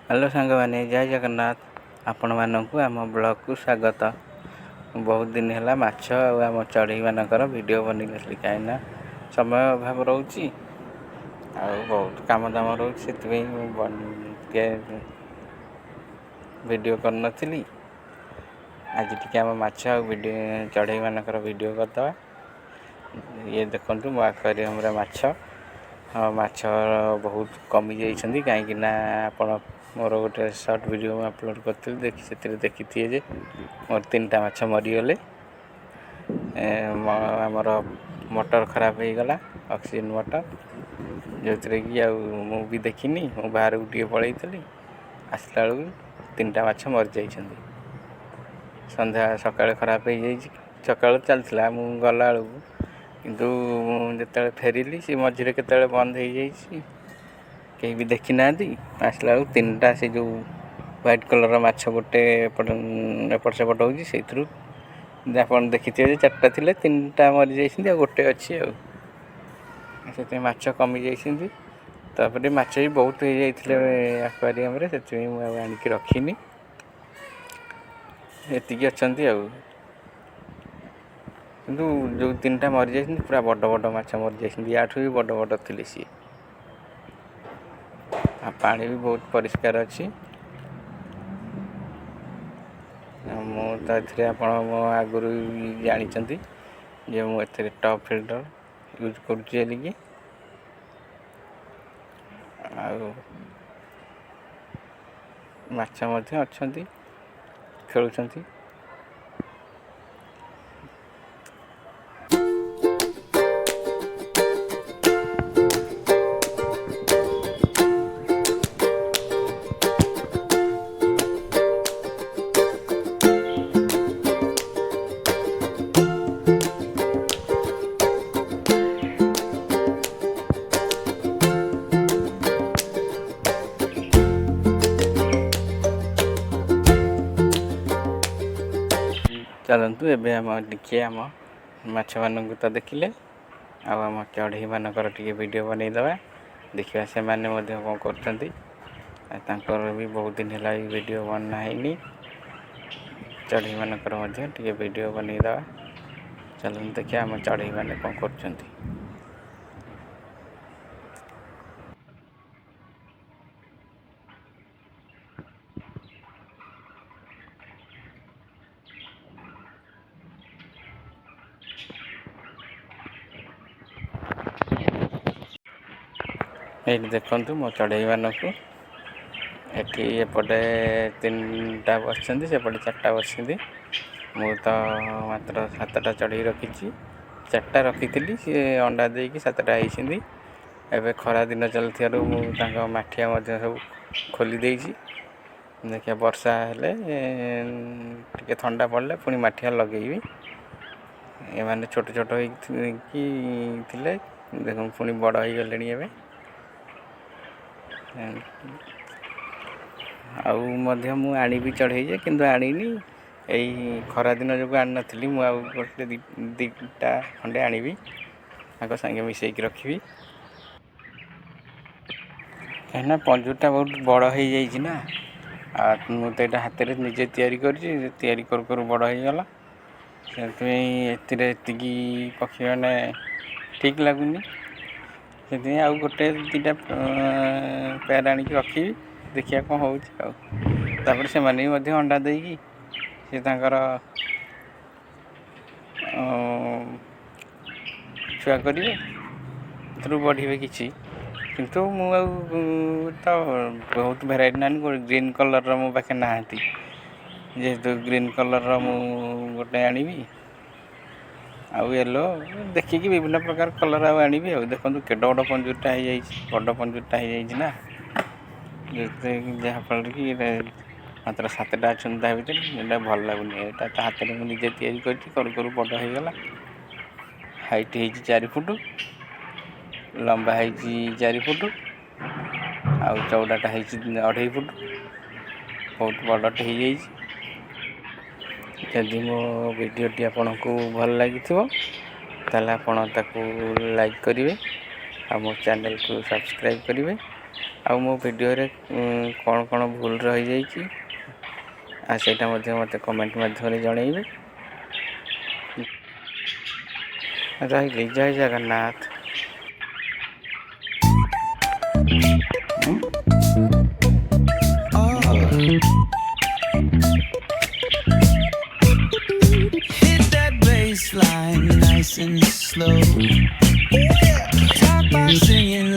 Hello सांगमाने जय जगन्नाथ आपण मानकु आम ब्लॉग को स्वागत। बहुत दिन है माछ आम चढ़ई मानकर वीडियो बनी नसली कहीं समय अभाव रोची बहुत काम दाम रोचे वीडियो कर नथिली। आज टी आम माछ चढ़ई मानकर वीडियो करदे। ये देखु मो एक्वेरियम रे माछ। हाँ माछ बहुत कमी जाइछन्ती कहीं आपण मोर गोटे शॉर्ट वीडियो अपलोड करती देखी जे मोर 3टा माछ मरीगले। आमर मोटर खराब हो गला ऑक्सीजन मोटर जो कि मु भी देखिनी। मु बाहर गोटे पलैली आसला बेलू 3टा माछ मरी जाइछन्ती। संध्या सकाळ खराब हो जाइछि सकाळ चलता मु गला बेलू किंतु जिते फेरिली सी मझे केते बंद हो जाइछि कहीं भी देखी ना आसला बेलू 3टा से जो व्हाइट कलर माछ गोटे एपट सेपट होउछि से आप देखिए 4टा थिले 3टा मरी जाइछन्ती गोटे अच्छी से माछ कमी जाइछन्ती। तापर माछ भी बहुत हो जाइथिले एक्वेरियम रे से आनिक रखिनी एतिकी अच्छन्ती किंतु जो 3टा मरी जाइछन्ती पूरा बड़ बड़ माछ मरी जाइछन्ती याठू भी बड़ बड़ थिले सी। पानी भी बहुत परिष्कार अच्छी। मु तो ए आगुरी जानी जे मुझे टॉप फिल्टर यूज करुँगी माछ अच्छी खेलुंट। चलतु एबे आम देखिए आम माछ मान तो देखिले आम चढ़ई मानकर टे वीडियो बनईदे देखा से मैंने कौन कर भी बहुत दिन है वीडियो बनाई चढ़ई मानकर टे वीडियो बनईदे। चलते देखिए आम चढ़ई मैंने कौन कर। ये देखु मो चढ़ई मानक एपटे 3टा बसते सेपटे 4टा बसती मु तो मात्र 7टा चढ़ई रखी 4टा रखी सी अंडा देकी 7टा होती। एवं खरा दिन चलती मठिया सब खोली देछि देखिए वर्षा हेले टे ठंडा पड़े पुणी मठिया लगेबी। ये माने छोट छोट होते देख पुणी बड़ हो गले मु आनी भी चढ़ई किंतु आनीनी यही खरा दिन जो आनी नी मुझे 2टा खंडे आनबी सागे मिसेक रखी कहीं पंजूरटा बहुत बड़ हो जाना मुझे यहाँ हाथ में निजे तैयारी कर बड़ हो गला से पक्षी मैंने ठीक लगुनि से आउ गोटे 2टा पैर आनिक रखी देखिए कौन हो से मैंने भी अंडा देकी से छुआ करेंगे बढ़े किसी किंतु मु तो बहुत भेराइटी ना ग्रीन कलर मो पाखे ना जेहेतु ग्रीन कलर मु गोटे आनबी आउ येलो देखिकी विभिन्न प्रकार कलर आनबी देखो केड बड़ पंजूरटा बड़ पंजूरटा हो जहाँफल कि मात्र 7टा अच्छा ता भर ये भल लगुनि यहाँ हाथ में मुझे तैयारी करू बड़ होगला। हाइट हो 4 फुट लंबा है 4 फुट आउ चौड़ाटा है 2.5 फुट बहुत बड़टे हो जाइए। यदि मो वीडियोटी आपन को भल लगी ताला आपण ताकू लाइक करेंगे और मो चैनल को सब्सक्राइब करेंगे ଆଉ ମୋ ଭିଡ଼ିଓରେ କ'ଣ କ'ଣ ଭୁଲ ରହିଯାଇଛି ଆଉ ସେଇଟା ମଧ୍ୟ ମୋତେ କମେଣ୍ଟ ମାଧ୍ୟମରେ ଜଣେଇବେ। ରହିଲି, ଜୟ Jagannath. Hit that baseline nice and slow. Talk by singing